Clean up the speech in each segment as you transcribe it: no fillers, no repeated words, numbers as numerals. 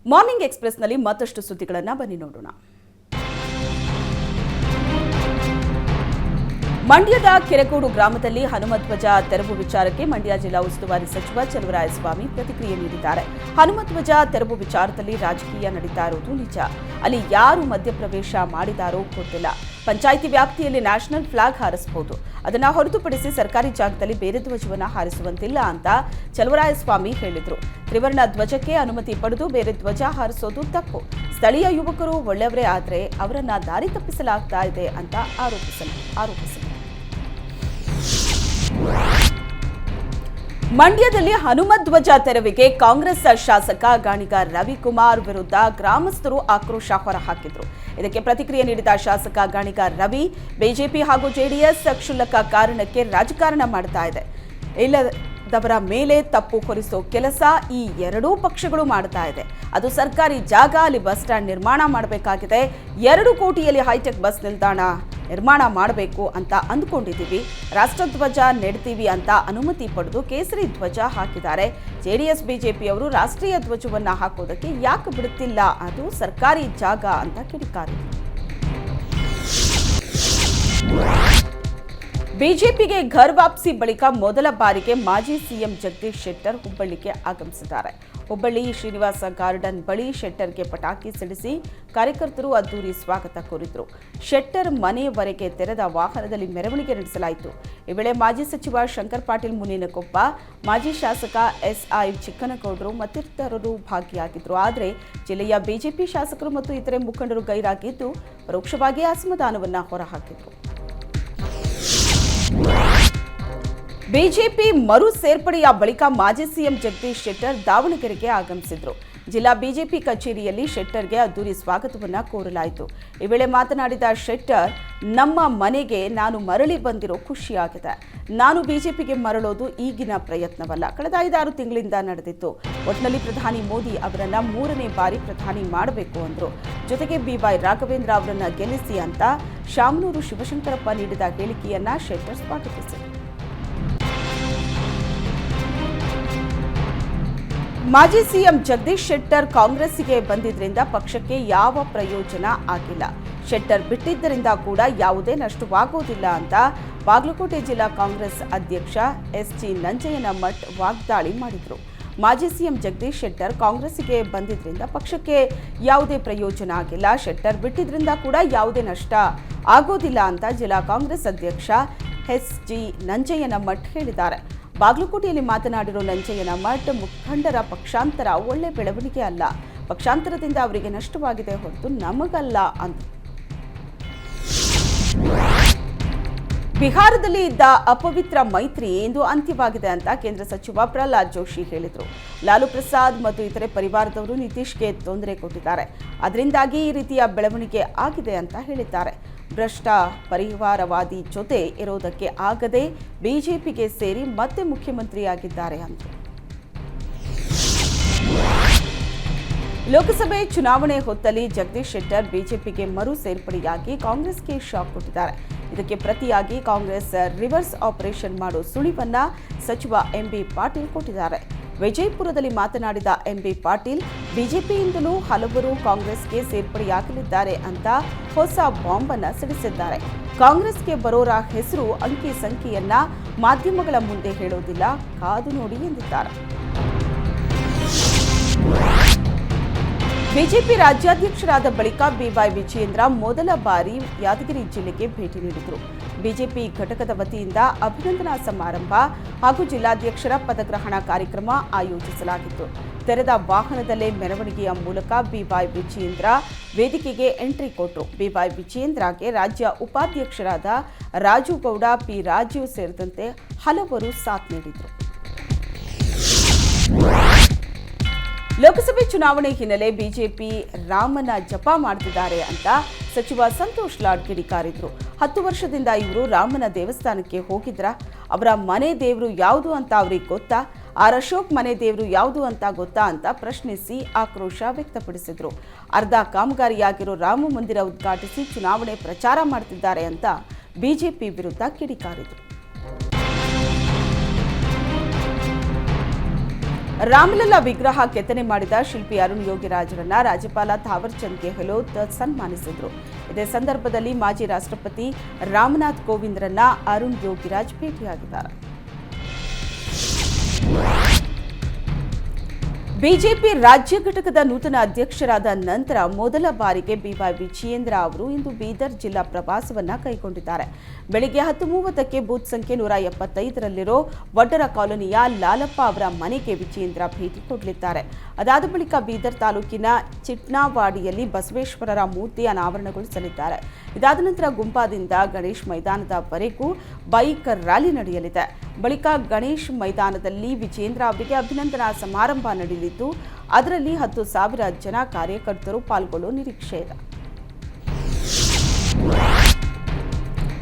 Morning ಎಕ್ಸ್‌ಪ್ರೆಸ್‌ನಲ್ಲಿ ಮತ್ತಷ್ಟು ಸುದ್ದಿಗಳನ್ನು ಬನ್ನಿ ನೋಡೋಣ. ಮಂಡ್ಯದ ಕೆರೆಗೋಡು ಗ್ರಾಮದಲ್ಲಿ ಹನುಮಧ್ವಜ ತೆರವು ವಿಚಾರಕ್ಕೆ ಮಂಡ್ಯ ಜಿಲ್ಲಾ ಉಸ್ತುವಾರಿ ಸಚಿವ ಚಲುವರಾಯಸ್ವಾಮಿ ಪ್ರತಿಕ್ರಿಯೆ ನೀಡಿದ್ದಾರೆ. ಹನುಮಧ್ವಜ ತೆರವು ವಿಚಾರದಲ್ಲಿ ರಾಜಕೀಯ ನಡೀತಾ ಇರುವುದು ನಿಜ. ಅಲ್ಲಿ ಯಾರು ಮಧ್ಯಪ್ರವೇಶ ಮಾಡಿದಾರೋ ಗೊತ್ತಿಲ್ಲ. ಪಂಚಾಯಿತಿ ವ್ಯಾಪ್ತಿಯಲ್ಲಿ ನ್ಯಾಷನಲ್ ಫ್ಲಾಗ್ ಹಾರಿಸಬಹುದು, ಅದನ್ನ ಹೊರತುಪಡಿಸಿ ಸರ್ಕಾರಿ ಜಾಗದಲ್ಲಿ ಬೇರೆ ಧ್ವಜವನ್ನು ಹಾರಿಸುವಂತಿಲ್ಲ ಅಂತ ಚಲುವರಾಯಸ್ವಾಮಿ ಹೇಳಿದರು. ತ್ರಿವರ್ಣ ಧ್ವಜಕ್ಕೆ ಅನುಮತಿ ಪಡೆದು ಬೇರೆ ಧ್ವಜ ಹಾರಿಸೋದು ತಪ್ಪು. ಸ್ಥಳೀಯ ಯುವಕರು ಒಳ್ಳೆಯವರೇ ಆದರೆ ಅವರನ್ನ ದಾರಿ ತಪ್ಪಿಸಲಾಗ್ತಾ ಇದೆ ಅಂತ ಆರೋಪಿಸಿದರು. ಮಂಡ್ಯದಲ್ಲಿ ಹನುಮಧ್ವಜ ತೆರವಿಗೆ ಕಾಂಗ್ರೆಸ್ ಶಾಸಕ ಗಾಣಿಗ ರವಿಕುಮಾರ್ ವಿರುದ್ಧ ಗ್ರಾಮಸ್ಥರು ಆಕ್ರೋಶ ಹೊರಹಾಕಿದ್ರು. ಇದಕ್ಕೆ ಪ್ರತಿಕ್ರಿಯೆ ನೀಡಿದ ಶಾಸಕ ಗಾಣಿಗ ರವಿ, ಬಿಜೆಪಿ ಹಾಗೂ ಜೆಡಿಎಸ್ ಕ್ಷುಲ್ಲಕ ಕಾರಣಕ್ಕೆ ರಾಜಕಾರಣ ಮಾಡ್ತಾ ಇದೆ. ಇಲ್ಲದವರ ಮೇಲೆ ತಪ್ಪು ಹೊರಿಸೋ ಕೆಲಸ ಈ ಎರಡೂ ಪಕ್ಷಗಳು ಮಾಡ್ತಾ ಇದೆ. ಅದು ಸರ್ಕಾರಿ ಜಾಗ, ಅಲ್ಲಿ ಬಸ್ ಸ್ಟ್ಯಾಂಡ್ ನಿರ್ಮಾಣ ಮಾಡಬೇಕಾಗಿದೆ. 2 ಕೋಟಿಯಲ್ಲಿ ಹೈಟೆಕ್ ಬಸ್ ನಿಲ್ದಾಣ ನಿರ್ಮಾಣ ಮಾಡಬೇಕು ಅಂತ ಅಂದ್ಕೊಂಡಿದ್ದೀವಿ. ರಾಷ್ಟ್ರಧ್ವಜ ನೆಡ್ತೀವಿ ಅಂತ ಅನುಮತಿ ಪಡೆದು ಕೇಸರಿ ಧ್ವಜ ಹಾಕಿದ್ದಾರೆ. ಜೆಡಿಎಸ್ ಬಿಜೆಪಿಯವರು ರಾಷ್ಟ್ರೀಯ ಧ್ವಜವನ್ನ ಹಾಕೋದಕ್ಕೆ ಯಾಕೆ ಬಿಡುತ್ತಿಲ್ಲ? ಅದು ಸರ್ಕಾರಿ ಜಾಗ ಅಂತ ಕಿಡಿಕಾರಿದರು. ಬಿಜೆಪಿಗೆ ಘರ್ ವಾಪಸಿ ಬಳಿಕ ಮೊದಲ ಬಾರಿಗೆ ಮಾಜಿ ಸಿಎಂ ಜಗದೀಶ್ ಶೆಟ್ಟರ್ ಹುಬ್ಬಳ್ಳಿಗೆ ಆಗಮಿಸಿದ್ದಾರೆ. ಹುಬ್ಬಳ್ಳಿ ಶ್ರೀನಿವಾಸ ಗಾರ್ಡನ್ ಬಳಿ ಶೆಟ್ಟರ್ಗೆ ಪಟಾಕಿ ಸಿಡಿಸಿ ಕಾರ್ಯಕರ್ತರು ಅದ್ದೂರಿ ಸ್ವಾಗತ ಕೋರಿದರು. ಶೆಟ್ಟರ್ ಮನೆಯವರೆಗೆ ತೆರೆದ ವಾಹನದಲ್ಲಿ ಮೆರವಣಿಗೆ ನಡೆಸಲಾಯಿತು. ಈ ವೇಳೆ ಮಾಜಿ ಸಚಿವ ಶಂಕರ್ ಪಾಟೀಲ್ ಮುನೇನಕೊಪ್ಪ, ಮಾಜಿ ಶಾಸಕ ಎಸ್ಐ ಚಿಕ್ಕನಗೌಡರು ಮತ್ತಿತರರು ಭಾಗಿಯಾಗಿದ್ದರು. ಆದರೆ ಜಿಲ್ಲೆಯ ಬಿಜೆಪಿ ಶಾಸಕರು ಮತ್ತು ಇತರೆ ಮುಖಂಡರು ಗೈರಾಗಿದ್ದು ಪರೋಕ್ಷವಾಗಿ ಅಸಮಾಧಾನವನ್ನು ಹೊರಹಾಕಿದರು. ಬಿಜೆಪಿ ಮರು ಸೇರ್ಪಡೆಯ ಬಳಿಕ ಮಾಜಿ ಸಿಎಂ ಜಗದೀಶ್ ಶೆಟ್ಟರ್ ದಾವಣಗೆರೆಗೆ ಆಗಮಿಸಿದರು. ಜಿಲ್ಲಾ ಬಿಜೆಪಿ ಕಚೇರಿಯಲ್ಲಿ ಶೆಟ್ಟರ್ಗೆ ಅದ್ದೂರಿ ಸ್ವಾಗತವನ್ನು ಕೋರಲಾಯಿತು. ಈ ವೇಳೆ ಮಾತನಾಡಿದ ಶೆಟ್ಟರ್, ನಮ್ಮ ಮನೆಗೆ ನಾನು ಮರಳಿ ಬಂದಿರೋ ಖುಷಿಯಾಗಿದೆ. ನಾನು ಬಿಜೆಪಿಗೆ ಮರಳೋದು ಈಗಿನ ಪ್ರಯತ್ನವಲ್ಲ, ಕಳೆದ 5-6 ತಿಂಗಳಿಂದ ನಡೆದಿತ್ತು. ಒಟ್ಟಿನಲ್ಲಿ ಪ್ರಧಾನಿ ಮೋದಿ ಅವರನ್ನ 3ನೇ ಬಾರಿ ಪ್ರಧಾನಿ ಮಾಡಬೇಕು ಅಂದರು. ಜೊತೆಗೆ BY ರಾಘವೇಂದ್ರ ಅವರನ್ನ ಗೆಲ್ಲಿಸಿ ಅಂತ ಶಾಮನೂರು ಶಿವಶಂಕರಪ್ಪ ನೀಡಿದ ಹೇಳಿಕೆಯನ್ನ ಶೆಟ್ಟರ್ ಸ್ವಾಗತಿಸಿದರು. ಮಾಜಿ ಸಿಎಂ ಜಗದೀಶ್ ಶೆಟ್ಟರ್ ಕಾಂಗ್ರೆಸ್ಸಿಗೆ ಬಂದಿದ್ದರಿಂದ ಪಕ್ಷಕ್ಕೆ ಯಾವ ಪ್ರಯೋಜನ ಆಗಿಲ್ಲ. ಶೆಟ್ಟರ್ ಬಿಟ್ಟಿದ್ದರಿಂದ ಕೂಡ ಯಾವುದೇ ನಷ್ಟವಾಗುವುದಿಲ್ಲ ಅಂತ ಬಾಗಲಕೋಟೆ ಜಿಲ್ಲಾ ಕಾಂಗ್ರೆಸ್ ಅಧ್ಯಕ್ಷ SG ನಂಜಯ್ಯನಮಠ್ ವಾಗ್ದಾಳಿ ಮಾಡಿದರು. ಮಾಜಿ ಸಿಎಂ ಜಗದೀಶ್ ಶೆಟ್ಟರ್ ಕಾಂಗ್ರೆಸ್ಸಿಗೆ ಬಂದಿದ್ದರಿಂದ ಪಕ್ಷಕ್ಕೆ ಯಾವುದೇ ಪ್ರಯೋಜನ ಆಗಿಲ್ಲ. ಶೆಟ್ಟರ್ ಬಿಟ್ಟಿದ್ರಿಂದ ಕೂಡ ಯಾವುದೇ ನಷ್ಟ ಆಗೋದಿಲ್ಲ ಅಂತ ಜಿಲ್ಲಾ ಕಾಂಗ್ರೆಸ್ ಅಧ್ಯಕ್ಷ SG ನಂಜಯ್ಯನಮಠ್ ಹೇಳಿದ್ದಾರೆ. ಬಾಗಲಕೋಟೆಯಲ್ಲಿ ಮಾತನಾಡಿರೋ ನಂಜಯ್ಯನಮಠ್, ಮುಖಂಡರ ಪಕ್ಷಾಂತರ ಒಳ್ಳೆ ಬೆಳವಣಿಗೆ ಅಲ್ಲ. ಪಕ್ಷಾಂತರದಿಂದ ಅವರಿಗೆ ನಷ್ಟವಾಗಿದೆ ಹೊರತು ನಮಗಲ್ಲ ಅಂತ. ಬಿಹಾರದಲ್ಲಿ ಇದ್ದ ಅಪವಿತ್ರ ಮೈತ್ರಿ ಇಂದು ಅಂತ್ಯವಾಗಿದೆ ಅಂತ ಕೇಂದ್ರ ಸಚಿವ ಪ್ರಹ್ಲಾದ್ ಜೋಶಿ ಹೇಳಿದರು. ಲಾಲು ಪ್ರಸಾದ್ ಮತ್ತು ಇತರೆ ಪರಿವಾರದವರು ನಿತೀಶ್ಗೆ ತೊಂದರೆ ಕೊಟ್ಟಿದ್ದಾರೆ, ಅದರಿಂದಾಗಿ ಈ ರೀತಿಯ ಬೆಳವಣಿಗೆ ಆಗಿದೆ ಅಂತ ಹೇಳಿದ್ದಾರೆ. ಭ್ರಷ್ಟ ಪರಿವಾರವಾದಿ ಜೊತೆ ಇರೋದಕ್ಕೆ ಆಗದೆ ಬಿಜೆಪಿಗೆ ಸೇರಿ ಮತ್ತೆ ಮುಖ್ಯಮಂತ್ರಿಯಾಗಿದ್ದಾರೆ ಅಂತ. ಲೋಕಸಭೆ ಚುನಾವಣೆ ಹೊತ್ತಲ್ಲಿ ಜಗದೀಶ್ ಶೆಟ್ಟರ್ ಬಿಜೆಪಿಗೆ ಮರು ಸೇರ್ಪಡೆಯಾಗಿ ಕಾಂಗ್ರೆಸ್ಗೆ ಶಾಕ್ ಕೊಟ್ಟಿದ್ದಾರೆ. ಇದಕ್ಕೆ ಪ್ರತಿಯಾಗಿ ಕಾಂಗ್ರೆಸ್ ರಿವರ್ಸ್ ಆಪರೇಷನ್ ಮಾಡೋ ಸುಳಿವನ್ನ ಸಚಿವ MB ಪಾಟೀಲ್ ಕೊಟ್ಟಿದ್ದಾರೆ. ವಿಜಯಪುರದಲ್ಲಿ ಮಾತನಾಡಿದ MB ಪಾಟೀಲ್, ಬಿಜೆಪಿಯಿಂದಲೂ ಹಲವರು ಕಾಂಗ್ರೆಸ್ಗೆ ಸೇರ್ಪಡೆಯಾಗಲಿದ್ದಾರೆ ಅಂತ ಹೊಸ ಬಾಂಬ್ ಅನ್ನು ಸಿಡಿಸಿದ್ದಾರೆ. ಕಾಂಗ್ರೆಸ್ಗೆ ಬರೋರ ಹೆಸರು, ಅಂಕಿ ಸಂಖ್ಯೆಯನ್ನ ಮಾಧ್ಯಮಗಳ ಮುಂದೆ ಹೇಳೋದಿಲ್ಲ, ಕಾದು ನೋಡಿ ಎಂದಿದ್ದಾರೆ. ಬಿಜೆಪಿ ರಾಜ್ಯಾಧ್ಯಕ್ಷರಾದ ಬಳಿಕ BY ವಿಜಯೇಂದ್ರ ಮೊದಲ ಬಾರಿ ಯಾದಗಿರಿ ಜಿಲ್ಲೆಗೆ ಭೇಟಿ ನೀಡಿದರು. ಬಿಜೆಪಿ ಘಟಕದ ವತಿಯಿಂದ ಅಭಿನಂದನಾ ಸಮಾರಂಭ ಹಾಗೂ ಜಿಲ್ಲಾಧ್ಯಕ್ಷರ ಪದಗ್ರಹಣ ಕಾರ್ಯಕ್ರಮ ಆಯೋಜಿಸಲಾಗಿತ್ತು. ತೆರೆದ ವಾಹನದಲ್ಲೇ ಮೆರವಣಿಗೆಯ ಮೂಲಕ BY ವಿಜಯೇಂದ್ರ ವೇದಿಕೆಗೆ ಎಂಟ್ರಿ ಕೊಟ್ಟರು. BY ವಿಜಯೇಂದ್ರಗೆ ರಾಜ್ಯ ಉಪಾಧ್ಯಕ್ಷರಾದ ರಾಜುಗೌಡ, P ರಾಜೀವ್ ಸೇರಿದಂತೆ ಹಲವರು ಸಾಥ್ ನೀಡಿದರು. ಲೋಕಸಭೆ ಚುನಾವಣೆ ಹಿನ್ನೆಲೆ ಬಿಜೆಪಿ ರಾಮನ ಜಪ ಮಾಡ್ತಿದ್ದಾರೆ ಅಂತ ಸಚಿವ ಸಂತೋಷ್ ಲಾಡ್ ಕಿಡಿಕಾರಿದ್ರು. 10 ವರ್ಷದಿಂದ ಇವರು ರಾಮನ ದೇವಸ್ಥಾನಕ್ಕೆ ಹೋಗಿದ್ರ? ಅವರ ಮನೆ ದೇವರು ಯಾವುದು ಅಂತ ಅವ್ರಿಗೆ ಗೊತ್ತಾ? ಅಶೋಕ್ ಮನೆ ದೇವರು ಯಾವುದು ಅಂತ ಗೊತ್ತಾ ಅಂತ ಪ್ರಶ್ನಿಸಿ ಆಕ್ರೋಶ ವ್ಯಕ್ತಪಡಿಸಿದ್ರು. ಅರ್ಧ ಕಾಮಗಾರಿಯಾಗಿರೋ ರಾಮ ಮಂದಿರ ಉದ್ಘಾಟಿಸಿ ಚುನಾವಣೆ ಪ್ರಚಾರ ಮಾಡ್ತಿದ್ದಾರೆ ಅಂತ ಬಿಜೆಪಿ ವಿರುದ್ಧ ಕಿಡಿಕಾರಿದ್ರು. ರಾಮಲಲ್ಲಾ ವಿಗ್ರಹ ಕೆತ್ತನೆ ಮಾಡಿದ ಶಿಲ್ಪಿ ಅರುಣ್ ಯೋಗಿರಾಜ್ರನ್ನ ರಾಜ್ಯಪಾಲ ಥಾವರ್ ಚಂದ್ ಗೆಹ್ಲೋಟ್ ಸನ್ಮಾನಿಸಿದರು. ಇದೇ ಸಂದರ್ಭದಲ್ಲಿ ಮಾಜಿ ರಾಷ್ಟ್ರಪತಿ ರಾಮನಾಥ್ ಕೋವಿಂದ್ರನ್ನ ಅರುಣ್ ಯೋಗಿರಾಜ್ ಭೇಟಿಯಾಗಿದ್ದಾರೆ. ಬಿಜೆಪಿ ರಾಜ್ಯ ಘಟಕದ ನೂತನ ಅಧ್ಯಕ್ಷರಾದ ನಂತರ ಮೊದಲ ಬಾರಿಗೆ ಬಿವೈ ವಿಜಯೇಂದ್ರ ಅವರು ಇಂದು ಬೀದರ್ ಜಿಲ್ಲಾ ಪ್ರವಾಸವನ್ನ ಕೈಗೊಂಡಿದ್ದಾರೆ. ಬೆಳಿಗ್ಗೆ 10:30ಕ್ಕೆ ಬೂತ್ ಸಂಖ್ಯೆ 175ರಲ್ಲಿರೋ ವಡ್ಡರ ಕಾಲೋನಿಯ ಲಾಲಪ್ಪ ಅವರ ಮನೆಗೆ ವಿಜಯೇಂದ್ರ ಭೇಟಿ ಕೊಡಲಿದ್ದಾರೆ. ಅದಾದ ಬಳಿಕ ಬೀದರ್ ತಾಲೂಕಿನ ಚಿಟ್ನಾವಾಡಿಯಲ್ಲಿ ಬಸವೇಶ್ವರರ ಮೂರ್ತಿ ಅನಾವರಣಗೊಳಿಸಲಿದ್ದಾರೆ. ಇದಾದ ನಂತರ ಗುಂಪಾದಿಂದ ಗಣೇಶ್ ಮೈದಾನದವರೆಗೂ ಬೈಕ್ ರ್ಯಾಲಿ ನಡೆಯಲಿದೆ. ಬಳಿಕ ಗಣೇಶ್ ಮೈದಾನದಲ್ಲಿ ವಿಜಯೇಂದ್ರ ಅವರಿಗೆ ಅಭಿನಂದನಾ ಸಮಾರಂಭ ನಡೆಯಲಿದ್ದು ಅದರಲ್ಲಿ 10,000 ಜನ ಕಾರ್ಯಕರ್ತರು ಪಾಲ್ಗೊಳ್ಳುವ ನಿರೀಕ್ಷೆ ಇದೆ.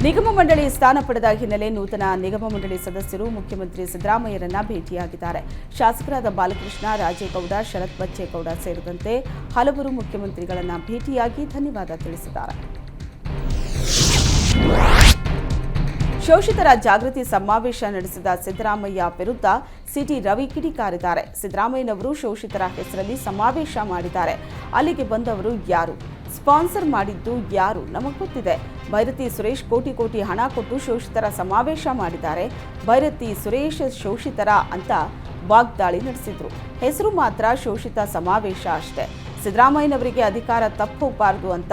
ನಿಗಮ ಮಂಡಳಿ ಸ್ಥಾನ ಪಡೆದ ಹಿನ್ನೆಲೆ ನೂತನ ನಿಗಮ ಮಂಡಳಿ ಸದಸ್ಯರು ಮುಖ್ಯಮಂತ್ರಿ ಸಿದ್ದರಾಮಯ್ಯರನ್ನ ಭೇಟಿಯಾಗಿದ್ದಾರೆ. ಶಾಸಕರಾದ ಬಾಲಕೃಷ್ಣ, ರಾಜೇಗೌಡ, ಶರತ್ ಬಚ್ಚೇಗೌಡ ಸೇರಿದಂತೆ ಹಲವರು ಮುಖ್ಯಮಂತ್ರಿಗಳನ್ನ ಭೇಟಿಯಾಗಿ ಧನ್ಯವಾದ ತಿಳಿಸಿದ್ದಾರೆ. ಶೋಷಿತರ ಜಾಗೃತಿ ಸಮಾವೇಶ ನಡೆಸಿದ ಸಿದ್ದರಾಮಯ್ಯ ವಿರುದ್ಧ ಸಿಟಿ ರವಿ ಕಿಡಿಕಾರಿದ್ದಾರೆ. ಸಿದ್ದರಾಮಯ್ಯನವರು ಶೋಷಿತರ ಹೆಸರಲ್ಲಿ ಸಮಾವೇಶ ಮಾಡಿದ್ದಾರೆ. ಅಲ್ಲಿಗೆ ಬಂದವರು ಯಾರು? ಸ್ಪಾನ್ಸರ್ ಮಾಡಿದ್ದು ಯಾರು? ನಮಗೆ ಗೊತ್ತಿದೆ. ಭೈರತಿ ಸುರೇಶ್ ಕೋಟಿ ಹಣ ಕೊಟ್ಟು ಶೋಷಿತರ ಸಮಾವೇಶ ಮಾಡಿದ್ದಾರೆ. ಭೈರತಿ ಸುರೇಶ್ ಶೋಷಿತರ ಅಂತ ವಾಗ್ದಾಳಿ ನಡೆಸಿದ್ರು. ಹೆಸರು ಮಾತ್ರ ಶೋಷಿತ ಸಮಾವೇಶ ಅಷ್ಟೇ. ಸಿದ್ದರಾಮಯ್ಯನವರಿಗೆ ಅಧಿಕಾರ ತಪ್ಪೋಗಬಾರದು ಅಂತ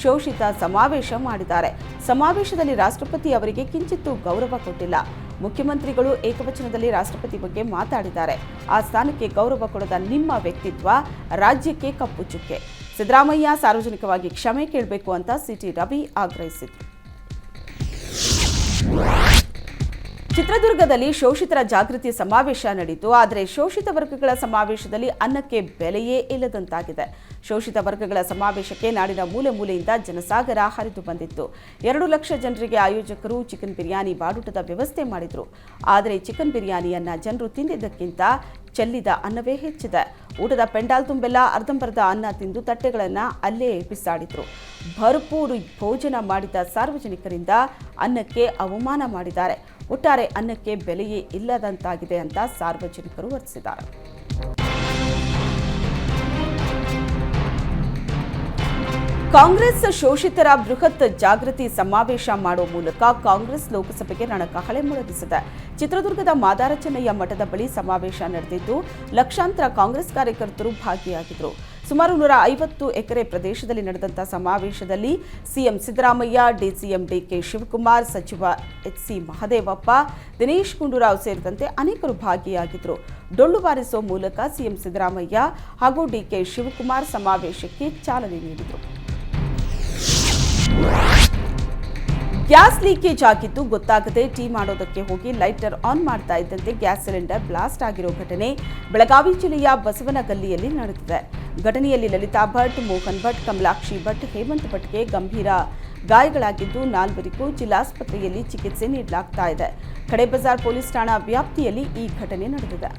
ಶೋಷಿತ ಸಮಾವೇಶ ಮಾಡಿದ್ದಾರೆ. ಸಮಾವೇಶದಲ್ಲಿ ರಾಷ್ಟ್ರಪತಿ ಅವರಿಗೆ ಕಿಂಚಿತ್ತೂ ಗೌರವ ಕೊಟ್ಟಿಲ್ಲ. ಮುಖ್ಯಮಂತ್ರಿಗಳು ಏಕವಚನದಲ್ಲಿ ರಾಷ್ಟ್ರಪತಿ ಬಗ್ಗೆ ಮಾತಾಡಿದ್ದಾರೆ. ಆ ಸ್ಥಾನಕ್ಕೆ ಗೌರವ ಕೊಡದ ನಿಮ್ಮ ವ್ಯಕ್ತಿತ್ವ ರಾಜ್ಯಕ್ಕೆ ಕಪ್ಪು ಚುಕ್ಕೆ. ಸಿದ್ದರಾಮಯ್ಯ ಸಾರ್ವಜನಿಕವಾಗಿ ಕ್ಷಮೆ ಕೇಳಬೇಕು ಅಂತ ಸಿಟಿ ರವಿ ಆಗ್ರಹಿಸಿದರು. ಚಿತ್ರದುರ್ಗದಲ್ಲಿ ಶೋಷಿತರ ಜಾಗೃತಿ ಸಮಾವೇಶ ನಡೆಯಿತು. ಆದರೆ ಶೋಷಿತ ವರ್ಗಗಳ ಸಮಾವೇಶದಲ್ಲಿ ಅನ್ನಕ್ಕೆ ಬೆಲೆಯೇ ಇಲ್ಲದಂತಾಗಿದೆ. ಶೋಷಿತ ವರ್ಗಗಳ ಸಮಾವೇಶಕ್ಕೆ ನಾಡಿನ ಮೂಲೆ ಮೂಲೆಯಿಂದ ಜನಸಾಗರ ಹರಿದು ಬಂದಿತ್ತು. 2 ಲಕ್ಷ ಜನರಿಗೆ ಆಯೋಜಕರು ಚಿಕನ್ ಬಿರಿಯಾನಿ ಬಾಡೂಟದ ವ್ಯವಸ್ಥೆ ಮಾಡಿದ್ರು. ಆದರೆ ಚಿಕನ್ ಬಿರಿಯಾನಿಯನ್ನ ಜನರು ತಿಂದಿದ್ದಕ್ಕಿಂತ ಚೆಲ್ಲಿದ ಅನ್ನವೇ ಹೆಚ್ಚಿದೆ. ಊಟದ ಪೆಂಡಾಲ್ ತುಂಬೆಲ್ಲ ಅರ್ಧಂಬರ್ಧ ಅನ್ನ ತಿಂದು ತಟ್ಟೆಗಳನ್ನು ಅಲ್ಲೇ ಬಿಸಾಡಿದ್ರು. ಭರ್ಪೂರು ಭೋಜನ ಮಾಡಿದ ಸಾರ್ವಜನಿಕರಿಂದ ಅನ್ನಕ್ಕೆ ಅವಮಾನ ಮಾಡಿದ್ದಾರೆ. ಒಟ್ಟಾರೆ ಅನ್ನಕ್ಕೆ ಬೆಲೆಯೇ ಇಲ್ಲದಂತಾಗಿದೆ ಅಂತ ಸಾರ್ವಜನಿಕರು ವರ್ತಿಸಿದ್ದಾರೆ. ಕಾಂಗ್ರೆಸ್ ಶೋಷಿತರ ಬೃಹತ್ ಜಾಗೃತಿ ಸಮಾವೇಶ ಮಾಡುವ ಮೂಲಕ ಕಾಂಗ್ರೆಸ್ ಲೋಕಸಭೆಗೆ ರಣಕಹಳೆ ಮೊಳಗಿಸಿದೆ. ಚಿತ್ರದುರ್ಗದ ಮಾದಾರ ಚೆನ್ನಯ್ಯ ಮಠದ ಬಳಿ ಸಮಾವೇಶ ನಡೆದಿದ್ದು ಲಕ್ಷಾಂತರ ಕಾಂಗ್ರೆಸ್ ಕಾರ್ಯಕರ್ತರು ಭಾಗಿಯಾಗಿದ್ದರು. ಸುಮಾರು 150 ಎಕರೆ ಪ್ರದೇಶದಲ್ಲಿ ನಡೆದಂಥ ಸಮಾವೇಶದಲ್ಲಿ ಸಿಎಂ ಸಿದ್ದರಾಮಯ್ಯ, ಡಿಸಿಎಂ ಡಿಕೆ ಶಿವಕುಮಾರ್, ಸಚಿವ ಎಚ್ಸಿ ಮಹದೇವಪ್ಪ, ದಿನೇಶ್ ಗುಂಡೂರಾವ್ ಸೇರಿದಂತೆ ಅನೇಕರು ಭಾಗಿಯಾಗಿದ್ದರು. ಡೊಳ್ಳು ಬಾರಿಸುವ ಮೂಲಕ ಸಿಎಂ ಸಿದ್ದರಾಮಯ್ಯ ಹಾಗೂ ಡಿಕೆ ಶಿವಕುಮಾರ್ ಸಮಾವೇಶಕ್ಕೆ ಚಾಲನೆ ನೀಡಿದರು. ಗ್ಯಾಸ್ ಲೀಕೇಜ್ ಆಗಿದ್ದು ಗೊತ್ತಾಗದೆ ಟೀ ಮಾಡೋದಕ್ಕೆ ಹೋಗಿ ಲೈಟರ್ ಆನ್ ಮಾಡ್ತಾ ಇದ್ದಂತೆ ಗ್ಯಾಸ್ ಸಿಲಿಂಡರ್ ಬ್ಲಾಸ್ಟ್ ಆಗಿರೋ ಘಟನೆ ಬೆಳಗಾವಿ ಜಿಲ್ಲೆಯ ಬಸವನಗಲ್ಲಿಯಲ್ಲಿ ನಡೆದಿದೆ. ಘಟನೆಯಲ್ಲಿ ಲಲಿತಾ ಭಟ್, ಮೋಹನ್ ಭಟ್, ಕಮಲಾಕ್ಷಿ ಭಟ್, ಹೇಮಂತ್ ಭಟ್ಗೆ ಗಂಭೀರ ಗಾಯಗಳಾಗಿದ್ದು 4ವರಿಗೂ ಜಿಲ್ಲಾಸ್ಪತ್ರೆಯಲ್ಲಿ ಚಿಕಿತ್ಸೆ ನೀಡಲಾಗ್ತಾ ಇದೆ. ಖಡೆ ಬಜಾರ್ ಪೊಲೀಸ್ ಠಾಣಾ ವ್ಯಾಪ್ತಿಯಲ್ಲಿ ಈ ಘಟನೆ ನಡೆದಿದೆ.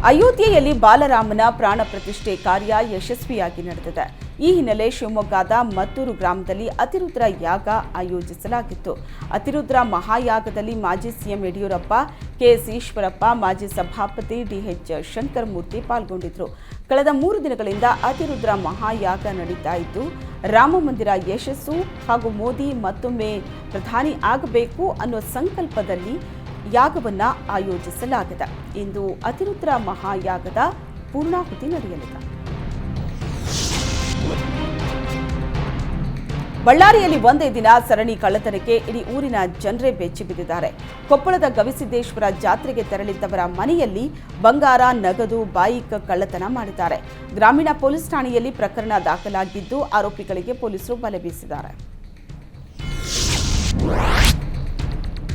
ಅಯೋಧ್ಯೆಯಲ್ಲಿ ಬಾಲರಾಮನ ಪ್ರಾಣ ಪ್ರತಿಷ್ಠೆ ಕಾರ್ಯ ಯಶಸ್ವಿಯಾಗಿ ನಡೆದಿದೆ. ಈ ಹಿನ್ನೆಲೆ ಶಿವಮೊಗ್ಗದ ಮತ್ತೂರು ಗ್ರಾಮದಲ್ಲಿ ಅತಿರುದ್ರ ಯಾಗ ಆಯೋಜಿಸಲಾಗಿತ್ತು. ಅತಿರುದ್ರ ಮಹಾಯಾಗದಲ್ಲಿ ಮಾಜಿ ಸಿಎಂ ಯಡಿಯೂರಪ್ಪ, ಕೆಎಸ್ ಈಶ್ವರಪ್ಪ, ಮಾಜಿ ಸಭಾಪತಿ ಡಿಎಚ್ ಶಂಕರಮೂರ್ತಿ ಪಾಲ್ಗೊಂಡಿದ್ದರು. ಕಳೆದ 3 ದಿನಗಳಿಂದ ಅತಿರುದ್ರ ಮಹಾಯಾಗ ನಡೀತಾ ಇದ್ದು ರಾಮ ಮಂದಿರ ಯಶಸ್ಸು ಹಾಗೂ ಮೋದಿ ಮತ್ತೊಮ್ಮೆ ಪ್ರಧಾನಿ ಆಗಬೇಕು ಅನ್ನೋ ಸಂಕಲ್ಪದಲ್ಲಿ ಯಾಗವನ್ನು ಆಯೋಜಿಸಲಾಗಿದೆ. ಇಂದು ಅತಿರುದ್ರ ಮಹಾಯಾಗದ ಪೂರ್ಣಾಹುತಿ ನಡೆಯಲಿದೆ. ಬಳ್ಳಾರಿಯಲ್ಲಿ ಒಂದೇ ದಿನ ಸರಣಿ ಕಳ್ಳತನಕ್ಕೆ ಇಡೀ ಊರಿನ ಜನರೇ ಬೆಚ್ಚಿ ಬಿದ್ದಿದ್ದಾರೆ. ಕೊಪ್ಪಳದ ಗವಿಸಿದ್ದೇಶ್ವರ ಜಾತ್ರೆಗೆ ತೆರಳಿದ್ದವರ ಮನೆಯಲ್ಲಿ ಬಂಗಾರ, ನಗದು, ಬೈಕ್ ಕಳ್ಳತನ ಮಾಡಿದ್ದಾರೆ. ಗ್ರಾಮೀಣ ಪೊಲೀಸ್ ಠಾಣೆಯಲ್ಲಿ ಪ್ರಕರಣ ದಾಖಲಾಗಿದ್ದು ಆರೋಪಿಗಳಿಗೆ ಪೊಲೀಸರು ಬಲೆ ಬೀಸಿದ್ದಾರೆ.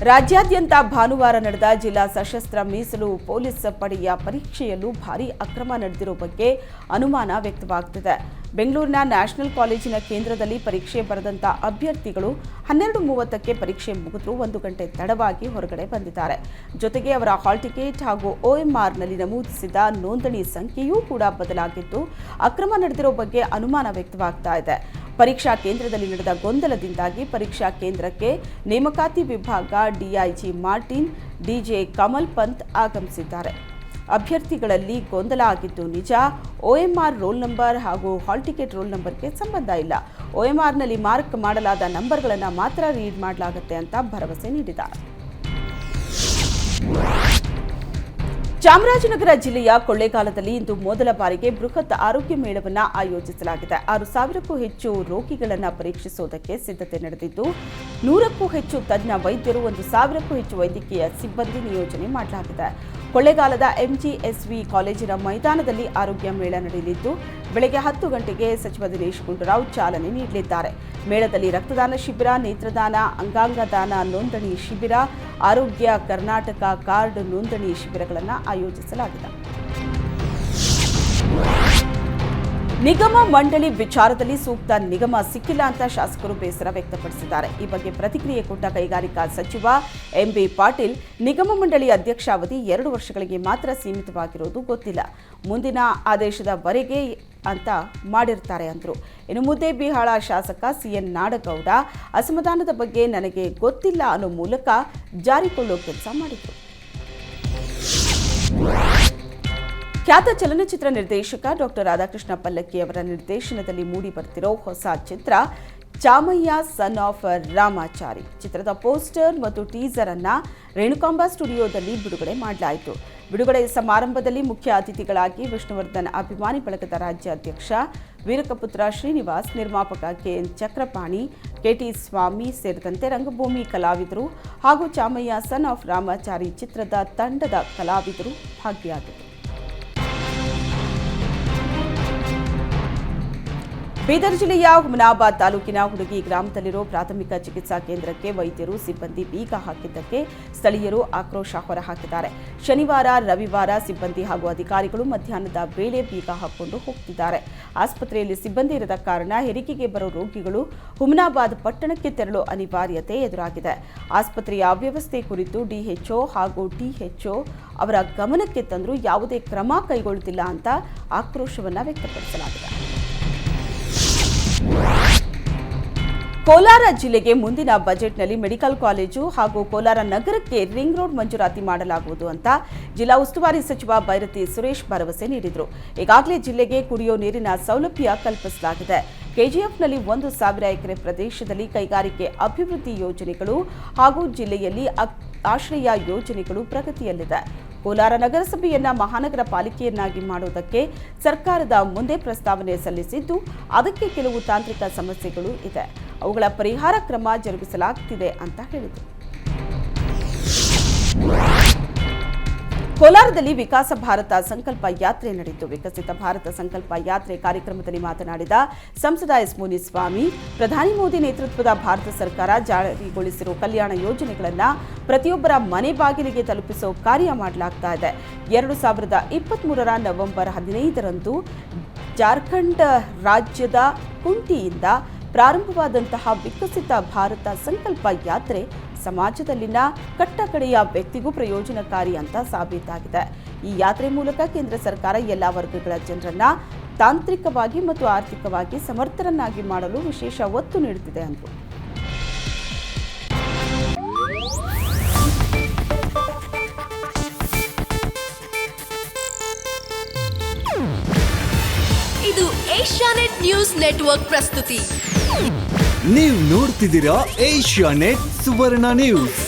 ರಾಜ್ಯಾದ್ಯಂತ ಭಾನುವಾರ ನಡೆದ ಜಿಲ್ಲಾ ಸಶಸ್ತ್ರ ಮೀಸಲು ಪೊಲೀಸ್ ಪಡೆಯ ಪರೀಕ್ಷೆಯಲ್ಲೂ ಭಾರೀ ಅಕ್ರಮ ನಡೆದಿರುವ ಬಗ್ಗೆ ಅನುಮಾನ ವ್ಯಕ್ತವಾಗುತ್ತಿದೆ. ಬೆಂಗಳೂರಿನ ನ್ಯಾಷನಲ್ ಕಾಲೇಜಿನ ಕೇಂದ್ರದಲ್ಲಿ ಪರೀಕ್ಷೆ ಬರೆದಂತ ಅಭ್ಯರ್ಥಿಗಳು 12:30ಕ್ಕೆ ಪರೀಕ್ಷೆ ಮುಗಿದ್ರು 1 ಗಂಟೆ ತಡವಾಗಿ ಹೊರಗಡೆ ಬಂದಿದ್ದಾರೆ. ಜೊತೆಗೆ ಅವರ ಹಾಲ್ ಟಿಕೆಟ್ ಹಾಗೂ OMRನಲ್ಲಿ ನಮೂದಿಸಿದ ನೋಂದಣಿ ಸಂಖ್ಯೆಯೂ ಕೂಡ ಬದಲಾಗಿದ್ದು ಅಕ್ರಮ ನಡೆದಿರೋ ಬಗ್ಗೆ ಅನುಮಾನ ವ್ಯಕ್ತವಾಗ್ತಾ ಇದೆ. ಪರೀಕ್ಷಾ ಕೇಂದ್ರದಲ್ಲಿ ನಡೆದ ಗೊಂದಲದಿಂದಾಗಿ ಪರೀಕ್ಷಾ ಕೇಂದ್ರಕ್ಕೆ ನೇಮಕಾತಿ ವಿಭಾಗ DIG Martin, DJ Kamal Pant ಆಗಮಿಸಿದ್ದಾರೆ. ಅಭ್ಯರ್ಥಿಗಳಲ್ಲಿ ಗೊಂದಲ ಆಗಿದ್ದು ನಿಜ. OMR ರೋಲ್ ನಂಬರ್ ಹಾಗೂ ಹಾಲ್ ಟಿಕೆಟ್ ರೋಲ್ ನಂಬರ್ಗೆ ಸಂಬಂಧ ಇಲ್ಲ. OMRನಲ್ಲಿ ಮಾರ್ಕ್ ಮಾಡಲಾದ ನಂಬರ್ಗಳನ್ನು ಮಾತ್ರ ರೀಡ್ ಮಾಡಲಾಗುತ್ತೆ ಅಂತ ಭರವಸೆ ನೀಡಿದ್ದಾರೆ. ಚಾಮರಾಜನಗರ ಜಿಲ್ಲೆಯ ಕೊಳ್ಳೇಗಾಲದಲ್ಲಿ ಇಂದು ಮೊದಲ ಬಾರಿಗೆ ಬೃಹತ್ ಆರೋಗ್ಯ ಮೇಳವನ್ನು ಆಯೋಜಿಸಲಾಗಿದೆ. 6,000ಕ್ಕೂ ಹೆಚ್ಚು ರೋಗಿಗಳನ್ನು ಪರೀಕ್ಷಿಸುವುದಕ್ಕೆ ಸಿದ್ಧತೆ ನಡೆದಿದ್ದು 100ಕ್ಕೂ ಹೆಚ್ಚು ತಜ್ಞ ವೈದ್ಯರು 1,000ಕ್ಕೂ ಹೆಚ್ಚು ವೈದ್ಯಕೀಯ ಸಿಬ್ಬಂದಿ ನಿಯೋಜನೆ ಮಾಡಲಾಗಿದೆ. ಕೊಳ್ಳೇಗಾಲದ MGSV ಕಾಲೇಜಿನ ಮೈದಾನದಲ್ಲಿ ಆರೋಗ್ಯ ಮೇಳ ನಡೆಯಲಿದ್ದು ಬೆಳಗ್ಗೆ 10 ಗಂಟೆಗೆ ಸಚಿವ ದಿನೇಶ್ ಗುಂಡೂರಾವ್ ಚಾಲನೆ ನೀಡಲಿದ್ದಾರೆ. ಮೇಳದಲ್ಲಿ ರಕ್ತದಾನ ಶಿಬಿರ, ನೇತ್ರದಾನ, ಅಂಗಾಂಗ ದಾನ ನೋಂದಣಿ ಶಿಬಿರ, ಆರೋಗ್ಯ ಕರ್ನಾಟಕ ಕಾರ್ಡ್ ನೋಂದಣಿ ಶಿಬಿರಗಳನ್ನು ಆಯೋಜಿಸಲಾಗಿದೆ. ನಿಗಮ ಮಂಡಳಿ ವಿಚಾರದಲ್ಲಿ ಸೂಕ್ತ ನಿಗಮ ಸಿಕ್ಕಿಲ್ಲ ಅಂತ ಶಾಸಕರು ಬೇಸರ ವ್ಯಕ್ತಪಡಿಸಿದ್ದಾರೆ. ಈ ಬಗ್ಗೆ ಪ್ರತಿಕ್ರಿಯೆ ಕೊಟ್ಟ ಕೈಗಾರಿಕಾ ಸಚಿವ MB ಪಾಟೀಲ್, ನಿಗಮ ಮಂಡಳಿ ಅಧ್ಯಕ್ಷಾವಧಿ 2 ವರ್ಷಗಳಿಗೆ ಮಾತ್ರ ಸೀಮಿತವಾಗಿರೋದು ಗೊತ್ತಿಲ್ಲ, ಮುಂದಿನ ಆದೇಶದವರೆಗೆ ಅಂತ ಮಾಡಿರ್ತಾರೆ ಅಂದರು. ಇನ್ನು ಮುದ್ದೇಬಿಹಾಳ ಶಾಸಕ CN ನಾಡಗೌಡ ಅಸಮಾಧಾನದ ಬಗ್ಗೆ ನನಗೆ ಗೊತ್ತಿಲ್ಲ ಅನ್ನೋ ಮೂಲಕ ಜಾರಿಕೊಳ್ಳೋ ಕೆಲಸ ಮಾಡಿದರು. ಖ್ಯಾತ ಚಲನಚಿತ್ರ ನಿರ್ದೇಶಕ ಡಾಕ್ಟರ್ ರಾಧಾಕೃಷ್ಣ ಪಲ್ಲಕ್ಕಿ ಅವರ ನಿರ್ದೇಶನದಲ್ಲಿ ಮೂಡಿ ಬರ್ತಿರೋ ಹೊಸ ಚಿತ್ರ ಚಾಮಯ್ಯ ಸನ್ ಆಫ್ ರಾಮಾಚಾರಿ. ಚಿತ್ರದ ಪೋಸ್ಟರ್ ಮತ್ತು ಟೀಸರ್ ಅನ್ನ ರೇಣುಕಾಂಬ ಸ್ಟುಡಿಯೋದಲ್ಲಿ ಬಿಡುಗಡೆ ಮಾಡಲಾಯಿತು. ಬಿಡುಗಡೆ ಸಮಾರಂಭದಲ್ಲಿ ಮುಖ್ಯ ಅತಿಥಿಗಳಾಗಿ ವಿಷ್ಣುವರ್ಧನ್ ಅಭಿಮಾನಿ ಬಳಗದ ರಾಜ್ಯಾಧ್ಯಕ್ಷ ವೀರಕಪುತ್ರ ಶ್ರೀನಿವಾಸ್, ನಿರ್ಮಾಪಕ KN ಚಕ್ರಪಾಣಿ, KT ಸ್ವಾಮಿ ಸೇರಿದಂತೆ ರಂಗಭೂಮಿ ಕಲಾವಿದರು ಹಾಗೂ ಚಾಮಯ್ಯ ಸನ್ ಆಫ್ ರಾಮಾಚಾರಿ ಚಿತ್ರದ ತಂಡದ ಕಲಾವಿದರು ಭಾಗಿಯಾಗಿದ್ದರು. ಬೀದರ್ ಜಿಲ್ಲೆಯ ಹುಮನಾಬಾದ್ ತಾಲೂಕಿನ ಹುಡುಗಿ ಗ್ರಾಮದಲ್ಲಿರೋ ಪ್ರಾಥಮಿಕ ಚಿಕಿತ್ಸಾ ಕೇಂದ್ರಕ್ಕೆ ವೈದ್ಯರು ಸಿಬ್ಬಂದಿ ಬೀಗ ಹಾಕಿದ್ದಕ್ಕೆ ಸ್ಥಳೀಯರು ಆಕ್ರೋಶ ಹೊರಹಾಕಿದ್ದಾರೆ. ಶನಿವಾರ, ರವಿವಾರ ಸಿಬ್ಬಂದಿ ಹಾಗೂ ಅಧಿಕಾರಿಗಳು ಮಧ್ಯಾಹ್ನದ ವೇಳೆ ಬೀಗ ಹಾಕಿಕೊಂಡು ಹೋಗ್ತಿದ್ದಾರೆ. ಆಸ್ಪತ್ರೆಯಲ್ಲಿ ಸಿಬ್ಬಂದಿ ಇರದ ಕಾರಣ ಹೆರಿಗೆಗೆ ಬರೋ ರೋಗಿಗಳು ಹುಮನಾಬಾದ್ ಪಟ್ಟಣಕ್ಕೆ ತೆರಳೋ ಅನಿವಾರ್ಯತೆ ಎದುರಾಗಿದೆ. ಆಸ್ಪತ್ರೆಯ ಅವ್ಯವಸ್ಥೆ ಕುರಿತು DHO ಹಾಗೂ THO ಅವರ ಗಮನಕ್ಕೆ ತಂದರೂ ಯಾವುದೇ ಕ್ರಮ ಕೈಗೊಳ್ಳುತ್ತಿಲ್ಲ ಅಂತ ಆಕ್ರೋಶವನ್ನು ವ್ಯಕ್ತಪಡಿಸಲಾಗಿದೆ. ಕೋಲಾರ ಜಿಲ್ಲೆಗೆ ಮುಂದಿನ ಬಜೆಟ್ನಲ್ಲಿ ಮೆಡಿಕಲ್ ಕಾಲೇಜು ಹಾಗೂ ಕೋಲಾರ ನಗರಕ್ಕೆ ರಿಂಗ್ ರೋಡ್ ಮಂಜೂರಾತಿ ಮಾಡಲಾಗುವುದು ಅಂತ ಜಿಲ್ಲಾ ಉಸ್ತುವಾರಿ ಸಚಿವ ಬೈರತಿ ಸುರೇಶ್ ಭರವಸೆ ನೀಡಿದರು. ಈಗಾಗಲೇ ಜಿಲ್ಲೆಗೆ ಕುಡಿಯೋ ನೀರಿನ ಸೌಲಭ್ಯ ಕಲ್ಪಿಸಲಾಗಿದೆ. KGFನಲ್ಲಿ 1,000 ಎಕರೆ ಪ್ರದೇಶದಲ್ಲಿ ಕೈಗಾರಿಕೆ ಅಭಿವೃದ್ಧಿ ಯೋಜನೆಗಳು ಹಾಗೂ ಜಿಲ್ಲೆಯಲ್ಲಿ ಆಶ್ರಯ ಯೋಜನೆಗಳು ಪ್ರಗತಿಯಲ್ಲಿದೆ. ಕೋಲಾರ ನಗರಸಭೆಯನ್ನ ಮಹಾನಗರ ಪಾಲಿಕೆಯನ್ನಾಗಿ ಮಾಡುವುದಕ್ಕೆ ಸರ್ಕಾರದ ಮುಂದೆ ಪ್ರಸ್ತಾವನೆ ಸಲ್ಲಿಸಿದ್ದು ಅದಕ್ಕೆ ಕೆಲವು ತಾಂತ್ರಿಕ ಸಮಸ್ಯೆಗಳು ಇದೆ, ಅವುಗಳ ಪರಿಹಾರ ಕ್ರಮ ಜರುಗಿಸಲಾಗುತ್ತಿದೆ ಅಂತ ಹೇಳಿದರು. ಕೋಲಾರದಲ್ಲಿ ವಿಕಾಸ ಭಾರತ ಸಂಕಲ್ಪ ಯಾತ್ರೆ ನಡೆಯಿತು. ವಿಕಸಿತ ಭಾರತ ಸಂಕಲ್ಪ ಯಾತ್ರೆ ಕಾರ್ಯಕ್ರಮದಲ್ಲಿ ಮಾತನಾಡಿದ ಸಂಸದ S. ಮುನಿಸ್ವಾಮಿ, ಪ್ರಧಾನಿ ಮೋದಿ ನೇತೃತ್ವದ ಭಾರತ ಸರ್ಕಾರ ಜಾರಿಗೊಳಿಸಿರುವ ಕಲ್ಯಾಣ ಯೋಜನೆಗಳನ್ನು ಪ್ರತಿಯೊಬ್ಬರ ಮನೆ ಬಾಗಿಲಿಗೆ ತಲುಪಿಸೋ ಕಾರ್ಯ ಮಾಡಲಾಗ್ತಾ ಇದೆ. 2023 ನವೆಂಬರ್ 15ರಂದು ಜಾರ್ಖಂಡ್ ರಾಜ್ಯದ ಕುಂಟಿಯಿಂದ ಪ್ರಾರಂಭವಾದಂತಹ ವಿಕಸಿತ ಭಾರತ ಸಂಕಲ್ಪ ಯಾತ್ರೆ ಸಮಾಜದಲ್ಲಿನ ಕಟ್ಟಕಡೆಯ ವ್ಯಕ್ತಿಗೂ ಪ್ರಯೋಜನಕಾರಿ ಅಂತ ಸಾಬೀತಾಗಿದೆ. ಈ ಯಾತ್ರೆ ಮೂಲಕ ಕೇಂದ್ರ ಸರ್ಕಾರ ಎಲ್ಲ ವರ್ಗಗಳ ಜನರನ್ನ ತಾಂತ್ರಿಕವಾಗಿ ಮತ್ತು ಆರ್ಥಿಕವಾಗಿ ಸಮರ್ಥರನ್ನಾಗಿ ಮಾಡಲು ವಿಶೇಷ ಒತ್ತು ನೀಡುತ್ತಿದೆ ಎಂದರು. ಇದು ಏಷ್ಯಾನೆಟ್ ನ್ಯೂಸ್ ನೆಟ್ವರ್ಕ್ ಪ್ರಸ್ತುತಿ. ನೀವು ನೋಡ್ತಿದ್ದೀರಾ ಏಷ್ಯಾನೆಟ್ ಸುವರ್ಣ ನ್ಯೂಸ್.